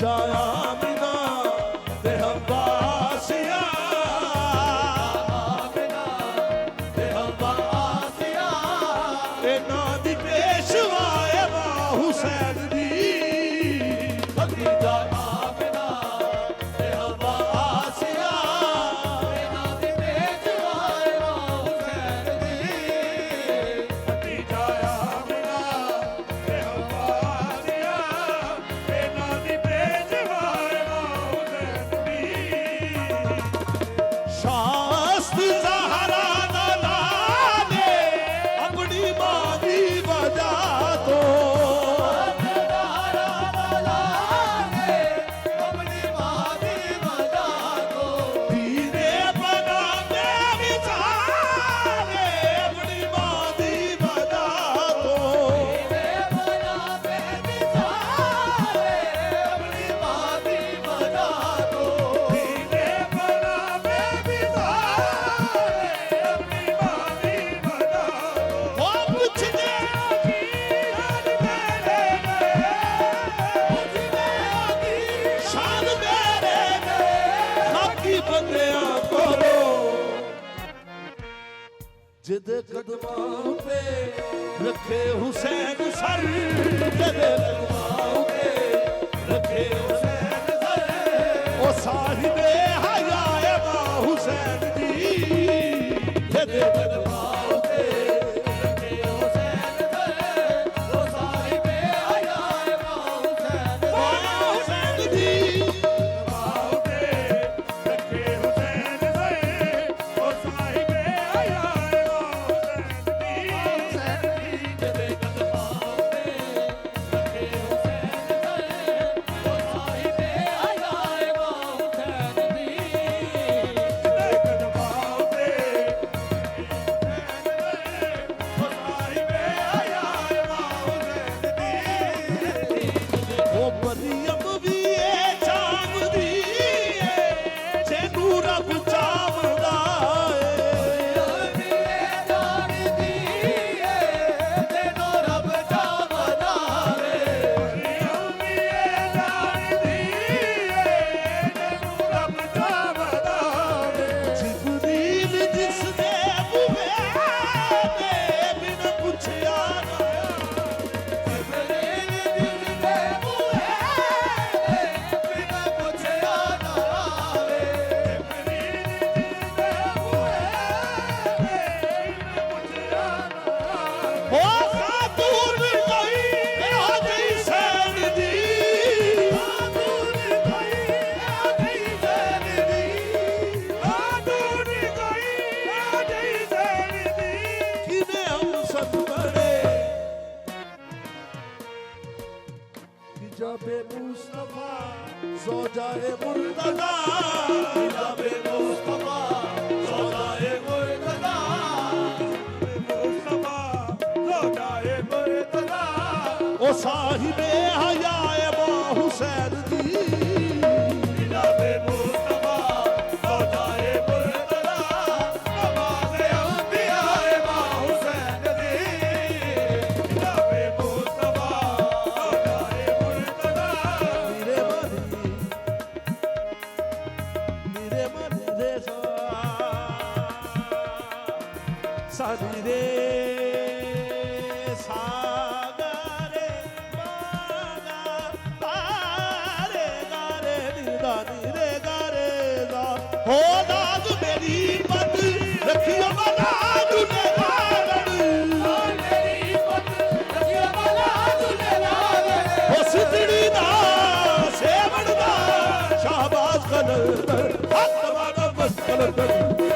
ਜਾਇਆ ਬਿਨਾ ਤੇ ਹਵਾਸੀਆਂ ਬਿਨਾ ਤੇ ਹਵਾਸੀਆਂ ਇਹਨਾਂ ਦੀ ਪੇਸ਼ਵਾਏ ਵਾ ਹੁਸੈਨ ਦੀ ਅੱਗੀ ਜਾਇਆ ਬਿਨਾ ਤੇ ਹਵਾਸੀਆਂ ਇਹਨਾਂ ਦੀ ਪੇਸ਼ਵਾਏ ਵਾ ਹੁਸੈਨ ਦੀ ਅੱਗੀ ਜਾਇਆ ਬਿਨਾ ਤੇ ਹਵਾਸੀਆਂ ਇਹਨਾਂ ਦੀ ਪੇਸ਼ਵਾਏ ਵਾ ਹੁਸੈਨ ਦੀ ਸ਼ਾਸਤ ਜ਼ਹਰਾ ਦਾ ਲਾਲੇ ਆਪਣੀ ਮਾਂ ਦੀ ਵਜ੍ਹਾ ਤੋਂ ਧੀਰੇ ਬਣਾਉਂਦੇ ਵਿਚਾਰੇ ਆਪਣੀ ਮਾਂ ਦੀ ਵਜ੍ਹਾ ਤੋਂ ਧੀਰੇ ਬਣਾਉਂਦੇ ਵਿਚਾਰੇ ਆਪਣੀ ਮਾਂ ਦੀ ਵਜ੍ਹਾ ਤੋਂ ਉਹ ਪੁੱਛਦੇ ਕੀ ਹਾਲ ਮੇਰੇ ਸ਼ਾਨ ਮੇਰੇ ਬਾਕੀ ਬੰਦਿਆਂ ਕੋਲੋਂ ਜਿਹਦੇ ਕਦਮਾਂ ਤੇ ਰੱਖੇ ਹੁਸੈਨ ਸਰ ਜਿਹਦੇ ਕਦਮਾਂ ਤੇ ਰੱਖੇ ਹੁਸੈਨ ਸਰ ਉਹ ਸਾਹਿਬੇ ਹਯਾ ਵਾ ਹੁਸੈਨ ਦੀ ਜਿਹਦੇ ਕਦਮਾਂ ਤੇ ਰੱਖੇ ਹੁਸੈਨ ਸਰ ਉਹ ਸਾਹਿਬੇ ਹਯਾ ਵਾ ਹੁਸੈਨ ਦੀ ਕਦਮਾਂ ਤੇ ਰੱਖੇ ਹੁਸੈਨ ਸਰ ਉਹ ਸਾਹਿਬੇ ਹਯਾ ਵਾ ਹੁਸੈਨ ਦੀ ਜਿਹਦੇ ਕਦਮਾਂ ਤੇ ਰੱਖੇ ਹੁਸੈਨ ਸਰ ਉਹ ਸਾਹਿਬੇ ਹਯਾ ਵਾ ਹੁਸੈਨ ਦੀ ਉਹ ਮਰੀਮ ਵੀ ਏ ਚਾਹਦੀ ਏ ਜਿਹਨੂੰ ਰੱਬ ਚਾਹਦਾ ਜਿਬਰੀਲ ਜਿਸ ਦੇ ਬੂਹੇ ਤੇ ਬਿਨ ਪੁੱਛਿਆ ਨਾ ਹੋ ਖਾਤੂਨ ਕੋਈ ਇਹੋ ਜਿਹੀ ਸੈਨ ਦੀ ਖਾਤੂਨ ਕੋਈ ਇਹੋ ਜਿਹੀ ਸੈਨ ਦੀ ਖਾਤੂਨ ਕੋਈ ਇਹੋ ਜਿਹੀ ਸੈਨ ਦੀ ਕਿਵੇਂ ਹਮ ਸਭ ਬੜੇ ਜਾਬੇ ਮੁਸਤਫਾ ਜ਼ੋਜਾਏ ਮੁਰਤਜ਼ਾ ਜਾਬੇ ਮੁਸਤਫਾ ਜ਼ੋਜਾਏ ਮੁਰਤਜ਼ਾ ਉਹ ਸਾਹਿਬੇ ਹਯਾ ਵਾ ਹੁਸੈਨ ਦੀ ਜਾਬੇ ਮੁਸਤਫਾ ਜ਼ੋਜਾਏ ਮੁਰਤਜ਼ਾ ਨਵਾਜ਼ੇ ਅੰਬਿਆ ਵਾ ਹੁਸੈਨ ਦੀ ਜਾਬੇ ਮੁਸਤਫਾ ਜ਼ੋਜਾਏ ਮੁਰਤਜ਼ਾ ਨੀਰੇ ਮਨੀ ਰੇ ਸਾਨੀ ਰੇ ਸਾਗਰੇ ਮਾਗਾ ਪਾਰੇ ਗਾਰੇ ਨੀਦਾ ਨੀਰੇ ਗਾਰੇ ਦਾ ਹੋ ਦਾਦ ਮੇਰੀ ਪਤ ਰੱਖਿਓ ਮਨਾ ਦੁਨੇ ਹੋ ਸਿੱਧੜੀ ਦਾ ਸੇਵਣ ਦਾ ਸ਼ਾਬਾਸ਼ ਕਲੰਦਰ ਹੱਥ ਵਾਲਾ ਬਸ ਕਲੰਦਰ